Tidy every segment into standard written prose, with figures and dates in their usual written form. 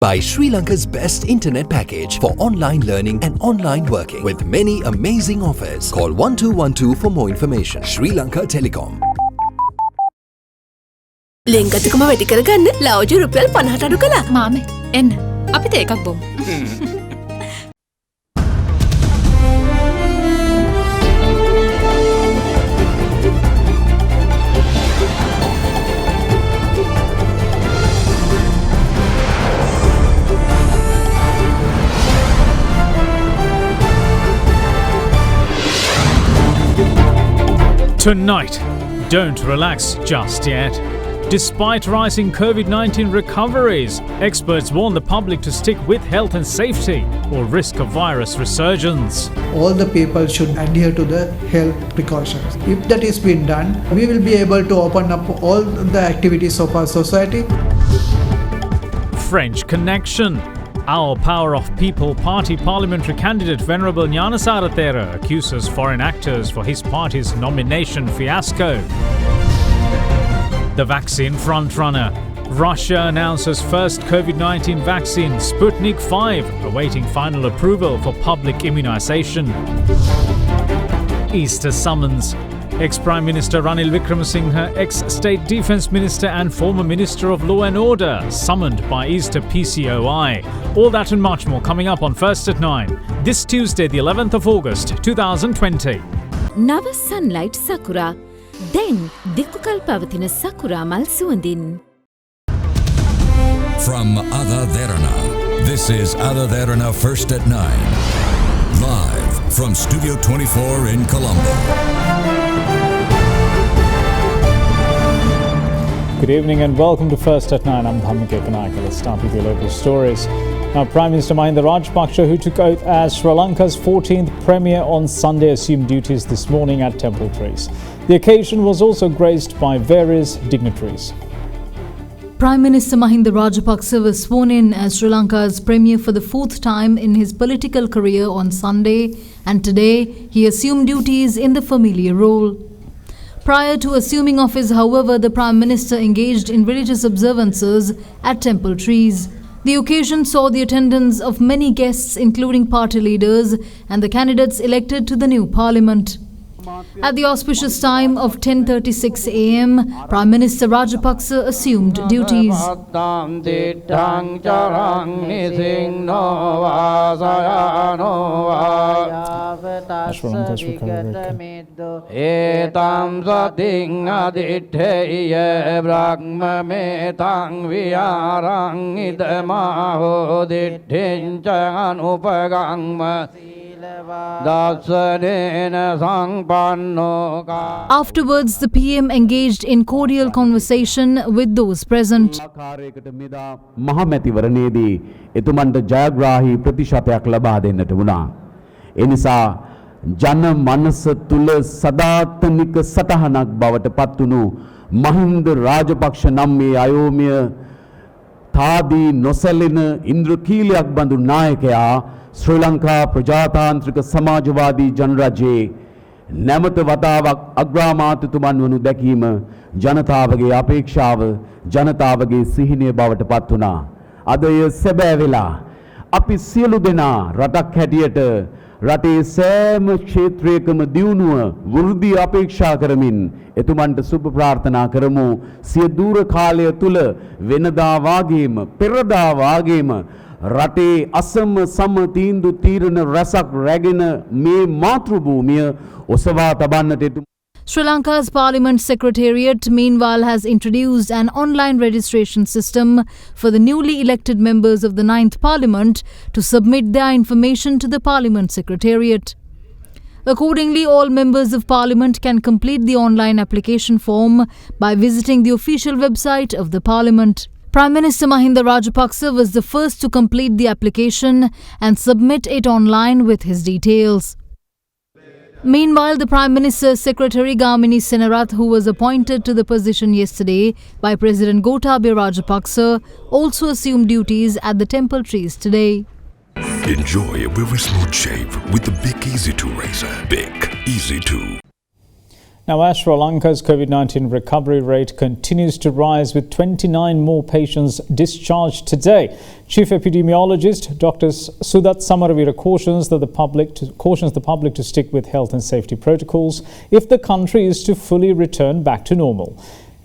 By Sri Lanka's best internet package for online learning and online working with many amazing offers. Call 1212 for more information. Sri Lanka Telecom. ලෙන්ගතුකම වැඩි කරගන්න ලව්ජු රුපියල් 50ට අඩු කළා. මාමේ එන්න අපිට එකක් බොමු. Tonight, don't relax just yet. Despite rising COVID-19 recoveries, experts warn the public to stick with health and safety or risk a virus resurgence. All the people should adhere to the health precautions. If that is being done, we will be able to open up all the activities of our society. French connection. Our Power of People Party parliamentary candidate Venerable AdaDerana accuses foreign actors for his party's nomination fiasco. The vaccine frontrunner. Russia announces first COVID-19 vaccine Sputnik 5, awaiting final approval for public immunization. Easter summons. Ex-Prime Minister Ranil Wickremesinghe, ex-State Defence Minister and former Minister of Law and Order, summoned by Easter PCOI. All that and much more coming up on First at 9, this Tuesday the 11th of August 2020. Nava Sunlight Sakura. Then Dikukal Pavathina Sakura Mal Suandin. From AdaDerana, this is AdaDerana First at 9. Live from Studio 24 in Colombo. Good evening and welcome to First at 9. I'm Dhammika Kanaka. Let's start with your local stories. Now, Prime Minister Mahinda Rajapaksa, who took oath as Sri Lanka's 14th Premier on Sunday, assumed duties this morning at Temple Trees. The occasion was also graced by various dignitaries. Prime Minister Mahinda Rajapaksa was sworn in as Sri Lanka's Premier for the fourth time in his political career on Sunday, and today he assumed duties in the familiar role. Prior to assuming office, however, the Prime Minister engaged in religious observances at Temple Trees. The occasion saw the attendance of many guests, including party leaders and the candidates elected to the new parliament. At the auspicious time of 10:36 a.m., Prime Minister Rajapaksa assumed duties. Afterwards, the PM engaged in cordial conversation with those present. මහමැතිවරණයේදී එතුමන්ට ජයග්‍රාහී ප්‍රතිශතයක් ලබා දෙන්නට වුණා. ඒ නිසා ජන මනස තුල සදාතනික සටහනක් බවට පත්වුණු මහින්ද රාජපක්ෂ නම් මේ අයෝමය තාදී නොසැලෙන ඉන්ද්‍රකීලයක් බඳු නායකයා ශ්‍රී ලංකා ප්‍රජාතාන්ත්‍රික සමාජවාදී ජනරජයේ නැමත වතාවක් අග්‍රාමාත්‍යතුමන් වනු දැකීම ජනතාවගේ අපේක්ෂාව ජනතාවගේ සිහිනය බවට පත් වුණා. අද එය සැබෑ වෙලා අපි සියලු දෙනා රටක් හැටියට රටේ සෑම ක්ෂේත්‍රයකම දියුණුව වෘද්ධිය අපේක්ෂා කරමින් එතුමන්ට සුබ ප්‍රාර්ථනා කරමු. සිය දූර කාලය තුල වෙනදා වාගේම පෙරදා වාගේම රටේ අසම සම තීන්දුව තීරණ රසක් රැගෙන මේ මාතෘභූමිය ඔසවා තබන්නට Sri Lanka's Parliament Secretariat, meanwhile, has introduced an online registration system for the newly elected members of the 9th Parliament to submit their information to the Parliament Secretariat. Accordingly, all members of Parliament can complete the online application form by visiting the official website of the Parliament. Prime Minister Mahinda Rajapaksa was the first to complete the application and submit it online with his details. Meanwhile, the Prime Minister's Secretary Gamini Senarath, who was appointed to the position yesterday by President Gotabaya Rajapaksa, also assumed duties at the Temple Trees today. Enjoy a very smooth shave with the Big Easy 2 razor. Big Easy 2. Now, as Sri Lanka's COVID-19 recovery rate continues to rise with 29 more patients discharged today, Chief Epidemiologist Dr. Sudat Samaravira cautions the public to stick with health and safety protocols if the country is to fully return back to normal.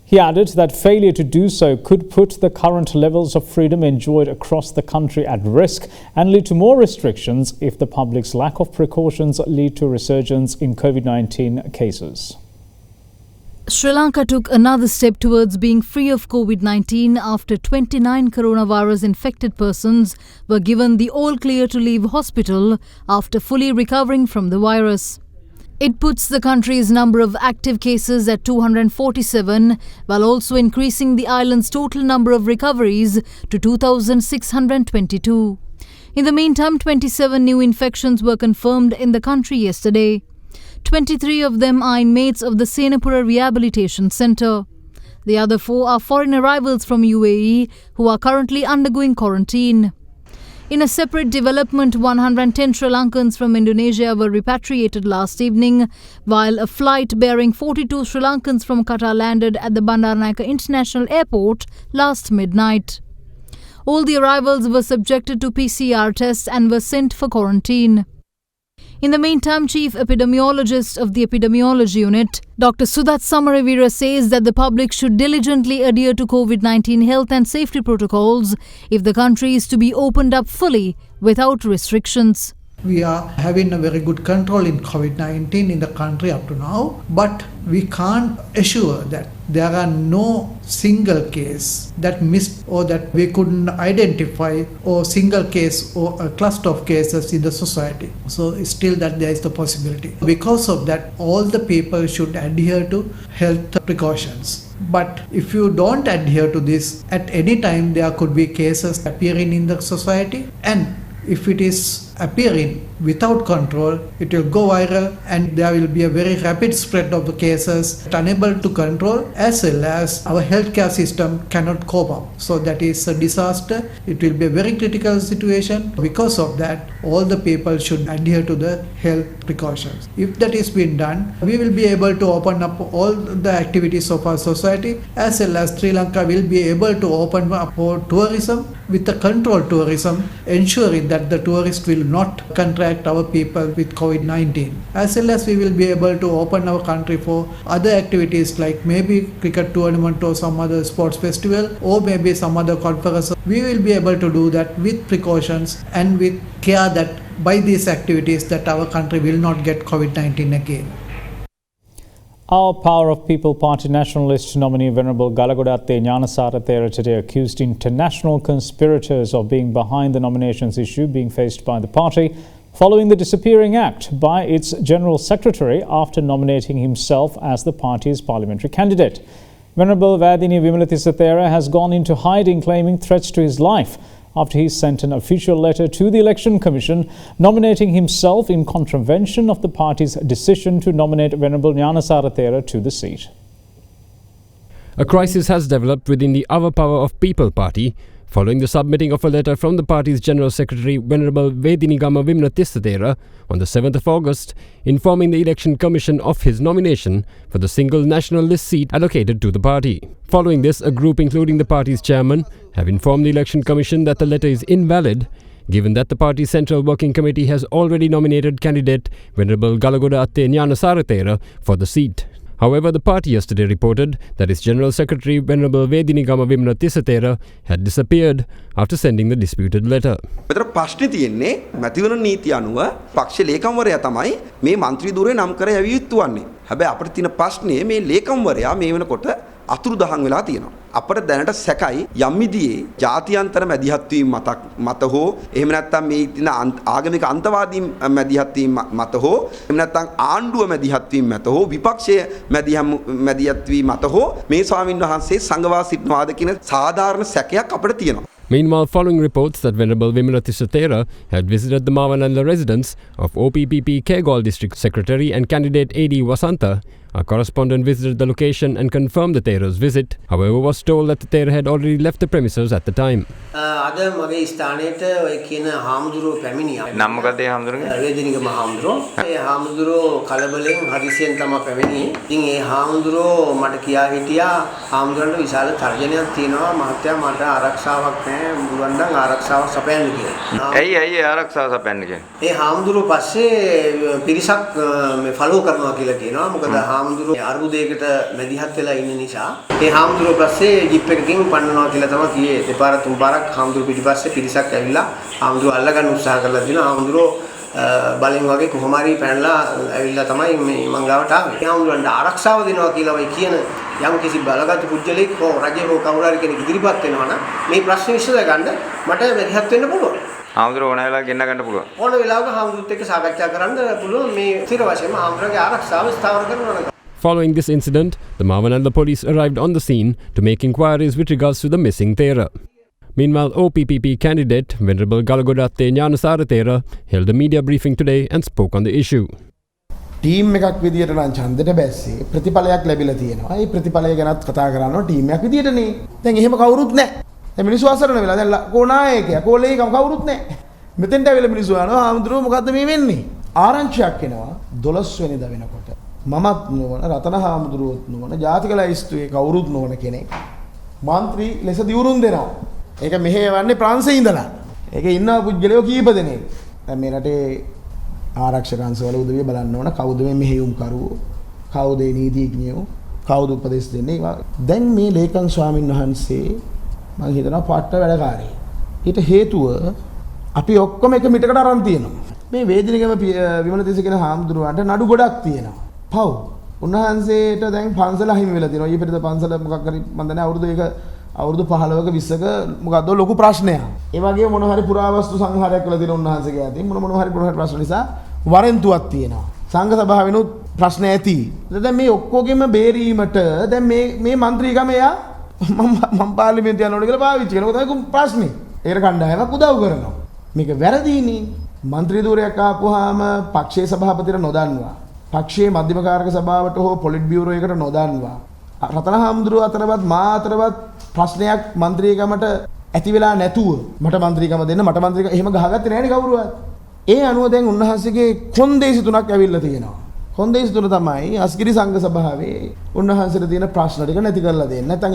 He added that failure to do so could put the current levels of freedom enjoyed across the country at risk and lead to more restrictions if the public's lack of precautions lead to a resurgence in COVID-19 cases. Sri Lanka took another step towards being free of COVID-19 after 29 coronavirus infected persons were given the all clear to leave hospital after fully recovering from the virus. It puts the country's number of active cases at 247, while also increasing the island's total number of recoveries to 2,622. In the meantime, 27 new infections were confirmed in the country yesterday. 23 of them are inmates of the Senapura Rehabilitation Centre. The other 4 are foreign arrivals from UAE who are currently undergoing quarantine. In a separate development, 110 Sri Lankans from Indonesia were repatriated last evening, while a flight bearing 42 Sri Lankans from Qatar landed at the Bandaranaike International Airport last midnight. All the arrivals were subjected to PCR tests and were sent for quarantine. In the meantime, Chief Epidemiologist of the Epidemiology Unit, Dr. Sudat Samaravira, says that the public should diligently adhere to COVID-19 health and safety protocols if the country is to be opened up fully without restrictions. We are having a very good control in COVID-19 in the country up to now, but we can't assure that there are no single case that missed or that we couldn't identify, or single case or a cluster of cases in the society. So it's still that there is the possibility. Because of that, all the people should adhere to health precautions. But if you don't adhere to this, at any time there could be cases appearing in the society, and if it is appearing without control, it will go viral and there will be a very rapid spread of the cases, unable to control, as well as our healthcare system cannot cope up. So that is a disaster. It will be a very critical situation. Because of that, all the people should adhere to the health precautions. If that is being done, we will be able to open up all the activities of our society, as well as Sri Lanka will be able to open up for tourism with the controlled tourism, ensuring that the tourists will not contract our people with COVID-19. As well as we will be able to open our country for other activities like maybe cricket tournament or some other sports festival or maybe some other conference. We will be able to do that with precautions and with care that by these activities that our country will not get COVID-19 again. Our Power of People Party nationalist nominee Venerable Galagodatte Gnanasaratthera today accused international conspirators of being behind the nominations issue being faced by the party following the disappearing act by its General Secretary after nominating himself as the party's parliamentary candidate. Venerable Vadini Vimalathisathera has gone into hiding, claiming threats to his life after he sent an official letter to the Election Commission nominating himself in contravention of the party's decision to nominate Venerable Gnanasaratthera to the seat. A crisis has developed within the Our Power of People party following the submitting of a letter from the party's General Secretary Venerable Vedinigama Vimalathisathera on the 7th of August informing the Election Commission of his nomination for the single national list seat allocated to the party. Following this, a group including the party's chairman have informed the Election Commission that the letter is invalid, given that the party's Central Working Committee has already nominated candidate Venerable Galagodatte Gnanasaratthera for the seat. However, the party yesterday reported that its General Secretary Venerable Vedinigama Vimalathisathera had disappeared after sending the disputed letter. මෙතන ප්‍රශ්නේ තියෙන්නේ මැතිවරණ නීතිය අනුව පක්ෂ ලේකම්වරයා තමයි මේ മന്ത്രി ධුරේ නම් කර යවිය යුතු වන්නේ. හැබැයි අපිට තියෙන ප්‍රශ්නේ මේ ලේකම්වරයා මේ වෙනකොට අතුරුදහන් වෙලා තියෙනවා. අපිට දැනට සැකයි යම් විදිහේ ජාත්‍යන්තර මැදිහත් වීම මත හෝ එහෙම නැත්නම් මේ තියෙන ආගමික අන්තවාදී මැදිහත් වීම මත හෝ එහෙම නැත්නම් ආණ්ඩුව මැදිහත් වීම මත හෝ විපක්ෂයේ මැදිහත් වීම මත හෝ මේ ස්වාමින් වහන්සේ සංගවා සිටනවාද කියන සාධාරණ සැකයක් අපිට තියෙනවා. Meanwhile, following reports that Venerable Vimalathisathera had visited the Mavanalla residence of OPPP Kergol District Secretary and candidate A.D. Wasantha Our correspondent visited the location and confirmed the Thera's visit, however was told that the Thera had already left the premises at the time. අද මගේ ස්ථානයට ඔය කියන හාමුදුරුවෝ පැමිණියා. නම් මොකද ඒ හාමුදුරුවෝ? වේදිනිගම හාමුදුරුවෝ. ඒ හාමුදුරුවෝ කලබලෙන් හදිසියෙන් තමයි පැමිණියේ. ඉතින් ඒ හාමුදුරුවෝ මට කියා හිටියා හාමුදුරන්ට විශාල තර්ජනයක් තියෙනවා මහත්තයා මට ආරක්ෂාවක් නැහැ මුලුවන් නම් ආරක්ෂාවක් සපයන්න කියලා. ඇයි ආරක්ෂාව සපයන්න කියන්නේ? ඒ හාමුදුරුවෝ පස්සේ පිරිසක් මේ ෆලෝ කරනවා කියලා කියනවා. මොකද හාමුදුරුවෝ අරුදයකට මැදිහත් වෙලා ඉන්න නිසා ඒ හාමුදුරුවෝ පස්සේ ජිප් එකකින් පන්නනවා කියලා තමයි කියේ. දෙපාර තුන් පාරක් හාමුදුරුවෝ පිටිපස්සේ පිරිසක් ඇවිල්ලා හාමුදුරුවෝ අල්ලගන්න උත්සාහ කරලා දිනවා. හාමුදුරුවෝ බලෙන් වගේ කොහොම හරි පැනලා ඇවිල්ලා තමයි මේ මං ගාවට ආවේ. ඒ හාමුදුරුවන්ට ආරක්ෂාව දෙනවා කියලා ඔය කියන යම් කිසි බලගත් පුජ්‍යලෙක් හෝ රජය හෝ කවුරු හරි කෙනෙක් ඉදිරිපත් වෙනවා නම් මේ ප්‍රශ්නේ විසඳ ගන්න මට මැදිහත් වෙන්න පුළුවන්. හාමුදුරුවෝ ඕන වෙලාවක ගෙන්න ගන්න පුළුවන්. ඕන වෙලාවක හාමුදුරුවොත් එක්ක සාකච්ඡා කරන්න පුළුවන් මේ ස්ථිර වශයෙන්ම හාමුදුරුවගේ ආරක්ෂාව ස්ථාවර කරනවා නම්. Following this incident, the Mavananda police arrived on the scene to make inquiries with regards to the missing Thera. Meanwhile, OPPP candidate Venerable Galagodatte Gnanasara Thera held a media briefing today and spoke on the issue. Team එකක් විදියට නම් ඡන්දෙට බැස්සේ ප්‍රතිඵලයක් ලැබිලා තියෙනවා. ඒ ප්‍රතිඵලය ගැනත් කතා කරනවා ටීම් එකක් විදියටනේ. දැන් එහෙම කවුරුත් නැහැ. දැන් මිනිස්සු අසරණ වෙලා දැන් කෝනායකයා කෝලේකම කවුරුත් නැහැ. මෙතෙන්ට ඇවිල්ලා මිනිස්සු අහනවා ආම්ද්‍රෝ මොකද්ද මේ වෙන්නේ? ආරංචියක් එනවා 12 වෙනිදා වෙනකොට. මමත් නොවන රතන හාමුදුරුවොත් නොවන ජාතික ලැයිස්තුවේ කවුරුත් නොවන කෙනෙක් මන්ත්‍රී ලෙස දියුරුම් දෙනවා. ඒක මෙහෙවන්නේ ප්‍රංශේ ඉඳලා. ඒකේ ඉන්න පුද්ගලයෝ කීප දෙනෙක්. දැන් මේ රටේ ආරක්ෂක අංශවල උදවිය බලන්න ඕන කවුද මේ මෙහෙයුම් කරුවෝ කවුද මේ නීතිඥයෝ කවුද උපදෙස් දෙන්නේ. දැන් මේ ලේකම් ස්වාමින් වහන්සේ මම හිතනවා පාට්ට වැඩකාරී. ඊට හේතුව අපි ඔක්කොම එක මිටකට අරන් තියෙනවා. මේ වේදිනිගම විමලතිස්ස කියන හාමුදුරුවන්ට නඩු ගොඩක් තියෙනවා. පව්. උන්වහන්සේට දැන් පන්සල අහිමි වෙලා තියෙනවා. ඊපෙරද පන්සල මොකක් හරි මන් දන්නේ අවුරුදු 15ක 20ක මොකද්ද ලොකු ප්‍රශ්නයක්. ඒ වගේම මොන හරි පුරාවස්තු සංහාරයක් කළා තියෙන උන්වහන්සේගේ අතින් මොන හරි ප්‍රශ්න නිසා වරෙන්තුවක් තියෙනවා. සංඝ සභාවෙනුත් ප්‍රශ්න ඇති. දැන් මේ ඔක්කොගෙම බේරීමට දැන් මේ മന്ത്രിකම එයා මම පාර්ලිමේන්තුව යනකොට කියලා පාවිච්චි කරනවා. ඒක ප්‍රශ්නේ. ඒකට කණ්ඩායමක් උදව් කරනවා. මේක වැරදීනේ. മന്ത്രി ධූරයක් ආපුවාම පක්ෂයේ සභාපතිට නොදන්නවා. පක්ෂයේ මධ්‍යම කාරක සභාවට හෝ පොලිට් බියුරෝ එකට නොදන්නවා. රතන හාමුදුරුවෝ අතරවත් මා අතරවත් ප්‍රශ්නයක් മന്ത്രിකමට ඇති වෙලා නැතුව මට മന്ത്രിකම දෙන්න මට മന്ത്രിකම එහෙම ගහගත්තේ නැහැ නේ කවුරුවත්. ඒ අනුව දැන් උන්වහන්සේගේ කොන්දේසි තුනක් ඇවිල්ලා තියෙනවා. කොන්දේසි තුන තමයි අස්ගිරි සංඝ සභාවේ උන්වහන්සේට තියෙන ප්‍රශ්න ටික නැති කරලා දෙන්න. නැත්නම්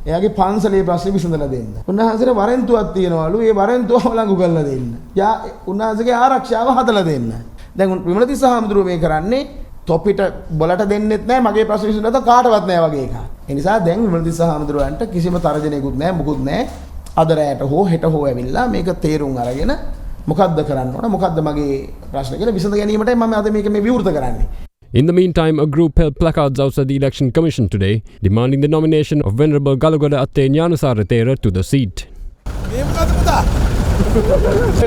එයාගේ පන්සලේ ප්‍රශ්න විසඳලා දෙන්න. උන්වහන්සේට වරෙන්තුවක් තියෙනවලු. ඒ වරෙන්තුව වළංගු කරලා දෙන්න. උන්වහන්සේගේ ආරක්ෂාව හදලා දෙන්න. දැන් විමලතිස්ස හාමුදුරුවෝ මේ කරන්නේ තොපිට බොලට දෙන්නෙත් නැහැ මගේ ප්‍රශ්න විසඳන්න කාටවත් නැහැ වගේ එකක්. ඒ නිසා දැන් විමලතිස්ස හාමුදුරුවන්ට කිසිම තරජනයකුත් නැහැ මුකුත් නැහැ. අද රැයට හෝ හෙට හෝ ඇවිල්ලා මේක තේරුම් අරගෙන මොකද්ද කරන්න ඕන මොකද්ද මගේ ප්‍රශ්න කියලා විසඳ ගැනීමටයි මම අද මේක මේ විවෘත කරන්නේ. In the meantime, a group held placards outside the Election Commission today, demanding the nomination of Venerable Galagodatte Gnanasara Thera to the seat.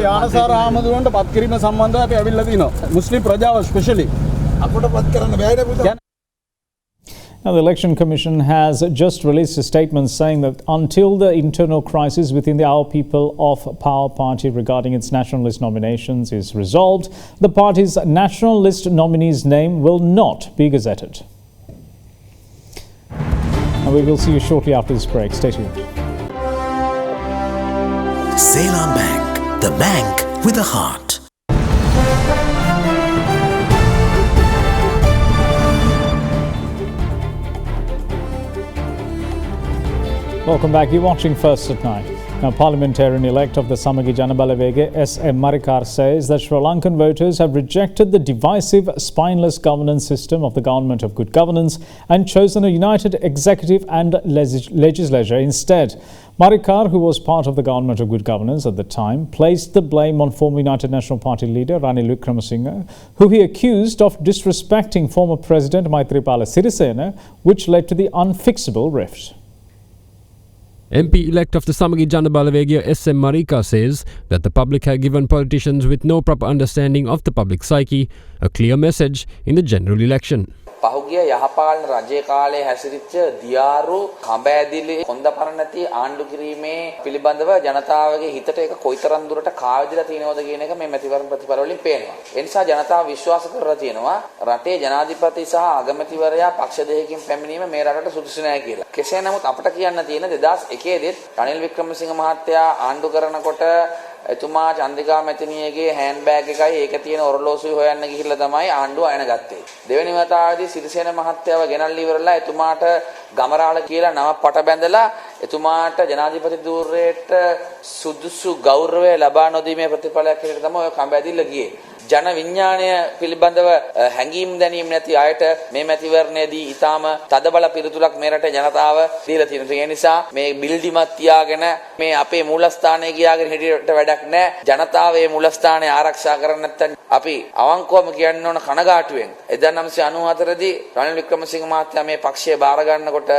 යානසාර ආමඳුරන්ට පත් කිරීම සම්බන්ධව අපි ඇවිල්ලා තිනවා. මුස්ලිම් ප්‍රජාව ස්පෙෂලි අපට පත් කරන්න බෑනේ පුතා. Now, the Election Commission has just released a statement saying that until the internal crisis within the Our People of Power party regarding its national list nominations is resolved, the party's national list nominee's name will not be gazetted. And we will see you shortly after this break. Stay tuned. Ceylon Bank, the bank with a heart. Welcome back. You're watching First at 9. Now, parliamentarian-elect of the Samagi Janabalawege, S.M. Marikar, says that Sri Lankan voters have rejected the divisive, spineless governance system of the Government of Good Governance and chosen a united executive and legislature instead. Marikar, who was part of the Government of Good Governance at the time, placed the blame on former United National Party leader Ranil Wickremesinghe, who he accused of disrespecting former President Maithripala Sirisena, which led to the unfixable rift. MP-elect of the Samagi Janabalawege S.M. Marikar says that the public had given politicians with no proper understanding of the public psyche a clear message in the general election. පහුගිය යහපාලන රජයේ කාලේ හැසිරිච්ච දියාරු කඹ ඇදිලි හොඳපර නැති ආණ්ඩු කිරීමේ පිළිබඳව ජනතාවගේ හිතට ඒක කොයිතරම් දුරට කාවැදිලා තියෙනවද කියන එක මේ මැතිවරණ ප්‍රතිඵල වලින් පේනවා. ඒ නිසා ජනතාව විශ්වාස කරලා තියෙනවා රටේ ජනාධිපති සහ අගමැතිවරයා පක්ෂ දෙකකින් පැමිණීම මේ රටට සුදුසු නැහැ කියලා. කෙසේ නමුත් අපිට කියන්න තියෙන 2001 දී රනිල් වික්‍රමසිංහ මහත්තයා ආණ්ඩු කරනකොට එතුමා චන්ද්‍රිකා මැතිණියගේ හෑන්ඩ් බෑග් එකයි ඒක තියෙන ඔරලෝසුයි හොයන්න ගිහිල්ලා තමයි ආණ්ඩුව අයන ගත්තේ. දෙවෙනි වතාවේදී සිරිසේන මහත්තයාව ගෙනල්ලා ඉවරලා එතුමාට ගමරාල කියලා නම පට බැඳලා එතුමාට ජනාධිපති ධූරයට සුදුසු ගෞරවය ලබා නොදීමේ ප්‍රතිඵලයක් හැටියට තමයි ඔය කඹ ඇදිල්ල ගියේ. ජන විඥාණය පිළිබඳව හැඟීම් දැනීම නැති අයට මේ මැතිවරණයේදී ඊටාම තදබල පිළිතුරක් මේ රටේ ජනතාව දීලා තියෙනවා. ඒ නිසා මේ බිල්ඩිමත් තියාගෙන මේ අපේ මූලස්ථානයේ ගියාගෙන හිටියට වැඩක් නැහැ. ජනතාව මේ මූලස්ථානය ආරක්ෂා කරන්නේ නැත්නම් අපි අවංකවම කියන්න ඕන කනගාටුවෙන් 1994 දී රනිල් වික්‍රමසිංහ මහත්තයා මේ පක්ෂය බාර ගන්නකොට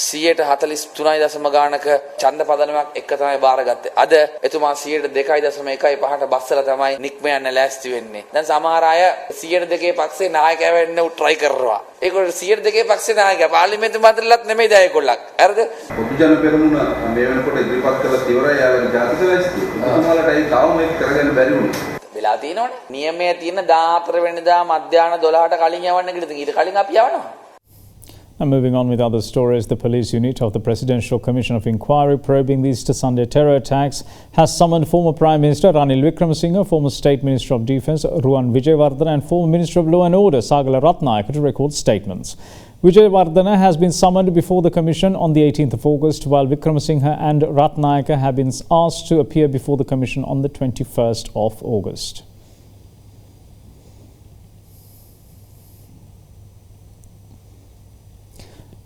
143.0 ගානක ඡන්ද පදනමක් එක තමයි බාරගත්තේ. අද එතුමා 2.1.5ට බස්සලා තමයි නික්ම යන්න ලෑස්ති වෙන්නේ. දැන් සමහර අය 102 පක්ෂේ නායකයා වෙන්න උත්‍රායි කරනවා. ඒගොල්ලෝ 102 පක්ෂේ නායකයා පාර්ලිමේන්තු මන්ත්‍රීලත් නෙමෙයි දැන් ඒගොල්ලක්. හරිද? පොදු ජන පෙරමුණ මේ වෙනකොට ඉදිරිපත් කළ ඉවරයි යාළුවනේ ජාතික ලැයිස්තුව. ඔයාලට ඒ තාම මේක කරගන්න බැරි වුණා. වෙලා තියෙනවනේ. නියමයේ තියෙන 14 වෙනිදා මධ්‍යහන 12ට කලින් යවන්න කියලා. ඊට කලින් අපි යවනවා. Now moving on with other stories, the police unit of the Presidential Commission of Inquiry probing the Easter Sunday terror attacks has summoned former Prime Minister Ranil Wickremesinghe, former State Minister of Defence Ruwan Wijewardena and former Minister of Law and Order Sagala Ratnayaka to record statements. Wijewardena has been summoned before the Commission on the 18th of August, while Wickremesinghe and Ratnayaka have been asked to appear before the Commission on the 21st of August.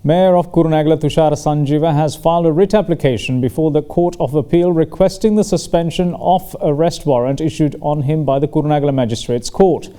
Mayor of Kurunegala Tushara Sanjeeva has filed a writ application before the Court of Appeal requesting the suspension of arrest warrant issued on him by the Kurunegala Magistrates Court.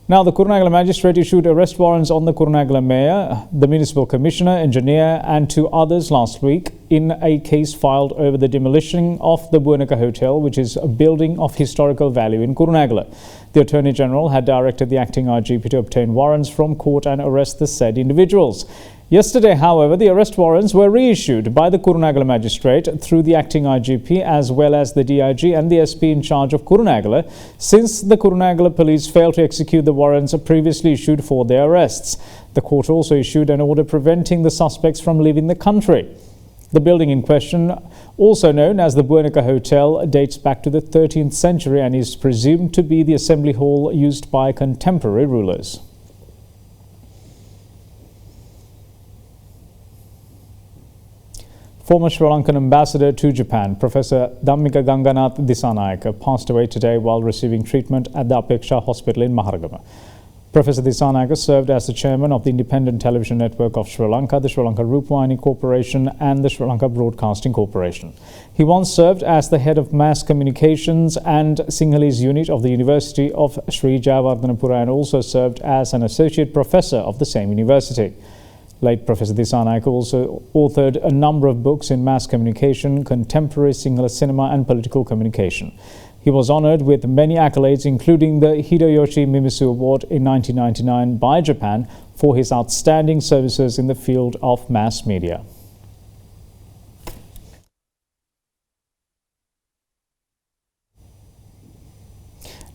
Now, the Kurunegala Magistrate issued arrest warrants on the Kurunegala Mayor, the Municipal Commissioner, Engineer and 2 others last week in a case filed over the demolition of the Buenica Hotel, which is a building of historical value in Kurunegala. The Attorney General had directed the acting IGP to obtain warrants from court and arrest the said individuals. Yesterday, however, the arrest warrants were reissued by the Kurunegala Magistrate through the acting IGP as well as the DIG and the SP in charge of Kurunegala, since the Kurunegala police failed to execute the warrants previously issued for their arrests. The court also issued an order preventing the suspects from leaving the country. The building in question, also known as the Buenica Hotel, dates back to the 13th century and is presumed to be the assembly hall used by contemporary rulers. Former Sri Lankan ambassador to Japan, Professor Dhammika Ganganath Disanayake, passed away today while receiving treatment at the Apeksha Hospital in Maharagama. Professor Disanayake served as the chairman of the Independent Television Network of Sri Lanka, the Sri Lanka Rupawahini Corporation and the Sri Lanka Broadcasting Corporation. He once served as the head of mass communications and Sinhalese unit of the University of Sri Jayawardhanapura and also served as an associate professor of the same university. Late Professor Disanayake also authored a number of books in mass communication, contemporary Sinhala cinema and political communication. He was honoured with many accolades, including the Hideyoshi Mimisu Award in 1999 by Japan for his outstanding services in the field of mass media.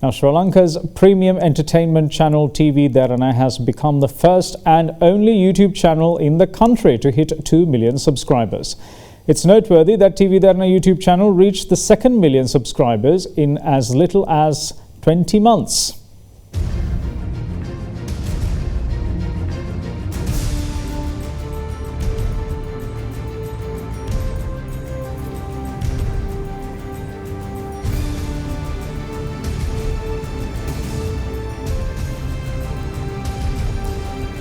Now, Sri Lanka's premium entertainment channel AdaDerana has become the first and only YouTube channel in the country to hit 2 million subscribers. It's noteworthy that AdaDerana YouTube channel reached the 2nd million subscribers in as little as 20 months.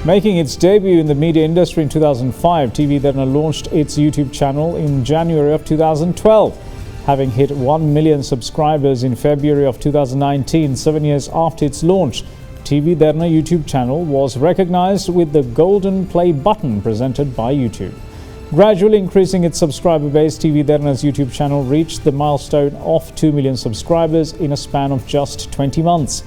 Making its debut in the media industry in 2005, AdaDerana launched its YouTube channel in January of 2012. Having hit 1 million subscribers in February of 2019, 7 years after its launch, AdaDerana YouTube channel was recognized with the Golden Play button presented by YouTube. Gradually increasing its subscriber base, AdaDerana's YouTube channel reached the milestone of 2 million subscribers in a span of just 20 months.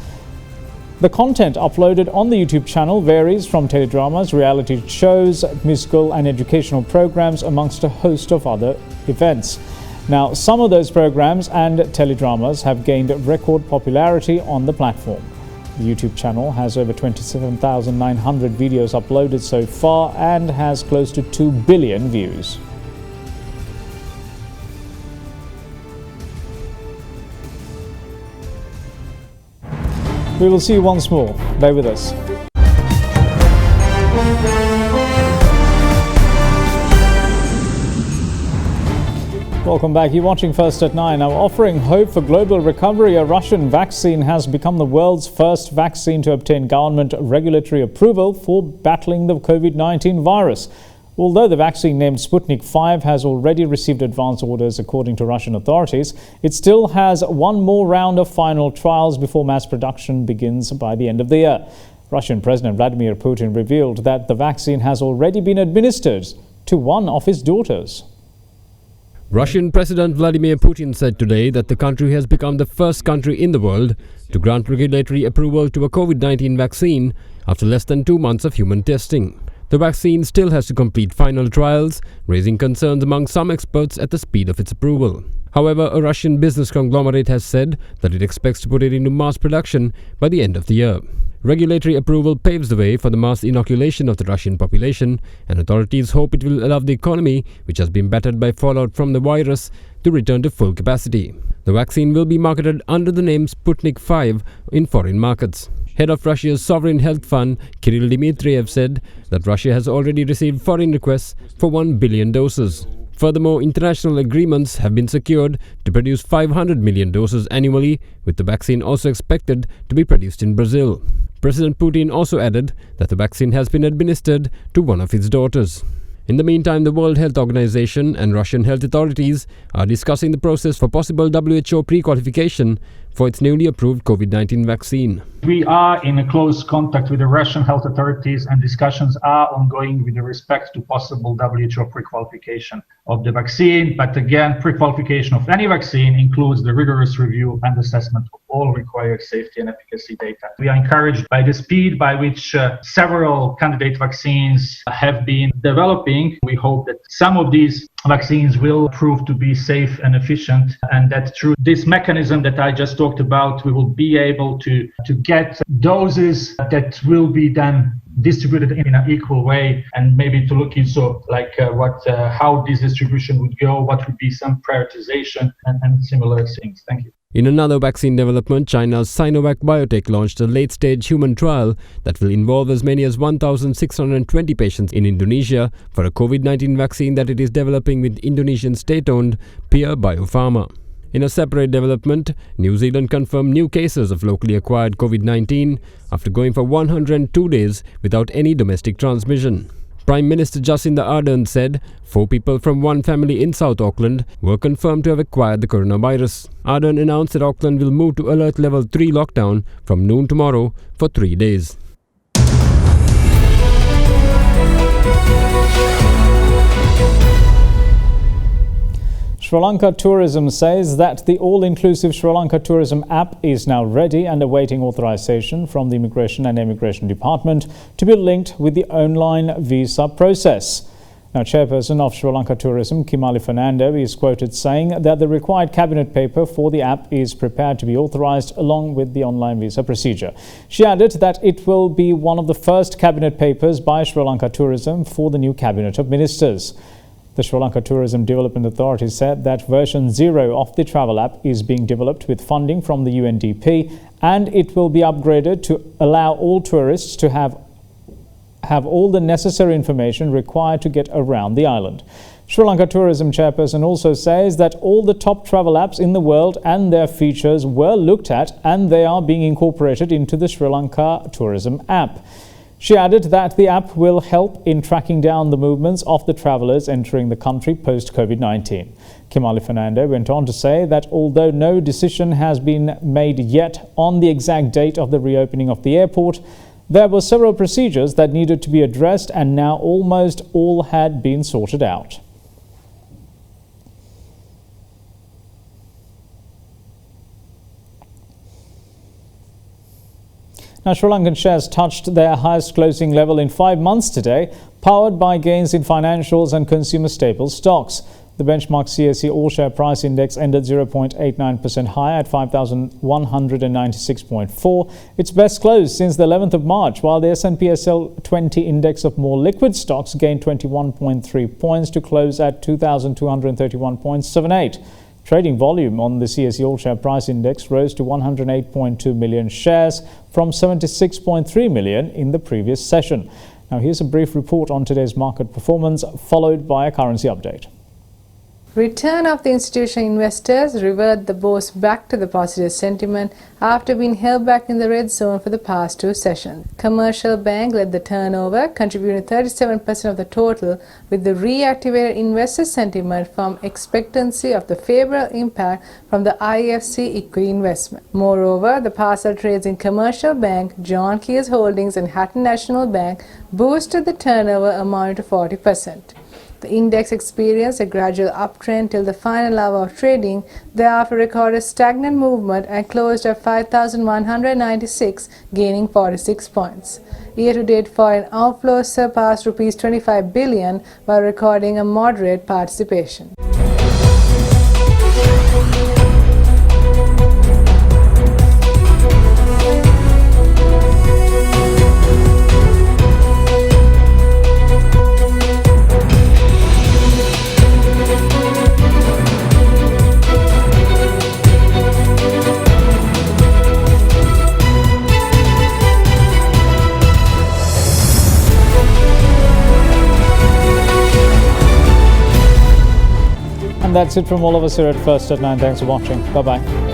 The content uploaded on the YouTube channel varies from teledramas, reality shows, musical and educational programs, amongst a host of other events. Now, some of those programs and teledramas have gained record popularity on the platform. The YouTube channel has over 27,900 videos uploaded so far and has close to 2 billion views. We will see you once more. Bear with us. Welcome back. You're watching First at 9. Now, offering hope for global recovery, a Russian vaccine has become the world's first vaccine to obtain government regulatory approval for battling the COVID-19 virus. Although the vaccine named Sputnik 5 has already received advance orders according to Russian authorities, it still has one more round of final trials before mass production begins by the end of the year. Russian President Vladimir Putin revealed that the vaccine has already been administered to one of his daughters. Russian President Vladimir Putin said today that the country has become the first country in the world to grant regulatory approval to a COVID-19 vaccine after less than 2 months of human testing. The vaccine still has to complete final trials, raising concerns among some experts at the speed of its approval. However, a Russian business conglomerate has said that it expects to put it into mass production by the end of the year. Regulatory approval paves the way for the mass inoculation of the Russian population, and authorities hope it will allow the economy, which has been battered by fallout from the virus, to return to full capacity. The vaccine will be marketed under the name Sputnik 5 in foreign markets. Head of Russia's Sovereign Health Fund, Kirill Dmitriev, said that Russia has already received foreign requests for 1 billion doses. Furthermore, international agreements have been secured to produce 500 million doses annually, with the vaccine also expected to be produced in Brazil. President Putin also added that the vaccine has been administered to one of his daughters. In the meantime, the World Health Organization and Russian health authorities are discussing the process for possible WHO pre-qualification for its newly approved COVID-19 vaccine. We are in a close contact with the Russian health authorities, and discussions are ongoing with respect to possible WHO pre-qualification of the vaccine. But again, pre-qualification of any vaccine includes the rigorous review and assessment of all required safety and efficacy data. We are encouraged by the speed by which several candidate vaccines have been developing. We hope that some of these vaccines will prove to be safe and efficient, and that through this mechanism that I just talked about, we will be able to get doses that will be then distributed in an equal way, and maybe to look into how this distribution would go, what would be some prioritization and similar things. Thank you. In another vaccine development, China's Sinovac Biotech launched a late-stage human trial that will involve as many as 1,620 patients in Indonesia for a COVID-19 vaccine that it is developing with Indonesian state-owned Peer Biopharma. In a separate development, New Zealand confirmed new cases of locally acquired COVID-19 after going for 102 days without any domestic transmission. Prime Minister Jacinda Ardern said 4 people from one family in South Auckland were confirmed to have acquired the coronavirus. Ardern announced that Auckland will move to alert level 3 lockdown from noon tomorrow for 3 days. Sri Lanka Tourism says that the all-inclusive Sri Lanka Tourism app is now ready and awaiting authorization from the Immigration and Immigration Department to be linked with the online visa process. Now, Chairperson of Sri Lanka Tourism, Kimali Fernando, is quoted saying that the required cabinet paper for the app is prepared to be authorized along with the online visa procedure. She added that it will be one of the first cabinet papers by Sri Lanka Tourism for the new cabinet of ministers. The Sri Lanka Tourism Development Authority said that version 0 of the travel app is being developed with funding from the UNDP, and it will be upgraded to allow all tourists to have all the necessary information required to get around the island. Sri Lanka Tourism Chairperson also says that all the top travel apps in the world and their features were looked at, and they are being incorporated into the Sri Lanka Tourism app. She added that the app will help in tracking down the movements of the travellers entering the country post-COVID-19. Kimali Fernando went on to say that although no decision has been made yet on the exact date of the reopening of the airport, there were several procedures that needed to be addressed, and now almost all had been sorted out. Now, Sri Lankan shares touched their highest closing level in 5 months today, powered by gains in financials and consumer staple stocks. The benchmark CSE all-share price index ended 0.89% higher at 5,196.4, its best close since the 11th of March, while the S&P SL 20 index of more liquid stocks gained 21.3 points to close at 2,231.78. Trading volume on the CSE all-share price index rose to 108.2 million shares from 76.3 million in the previous session. Now, here's a brief report on today's market performance, followed by a currency update. Return of the institutional investors revert the boost back to the positive sentiment after being held back in the red zone for the past 2 sessions. Commercial Bank led the turnover, contributing 37% of the total, with the reactivated investor sentiment from expectancy of the favorable impact from the IFC equity investment. Moreover, the parcel trades in Commercial Bank, John Keys Holdings and Hatton National Bank boosted the turnover amounting to 40%. The index experienced a gradual uptrend till the final hour of trading, thereafter recorded stagnant movement and closed at 5,196, gaining 46 points. Year-to-date foreign outflows surpassed Rs 25 billion while recording a moderate participation. And that's it from all of us here at First at 9. Thanks for watching. Bye-bye.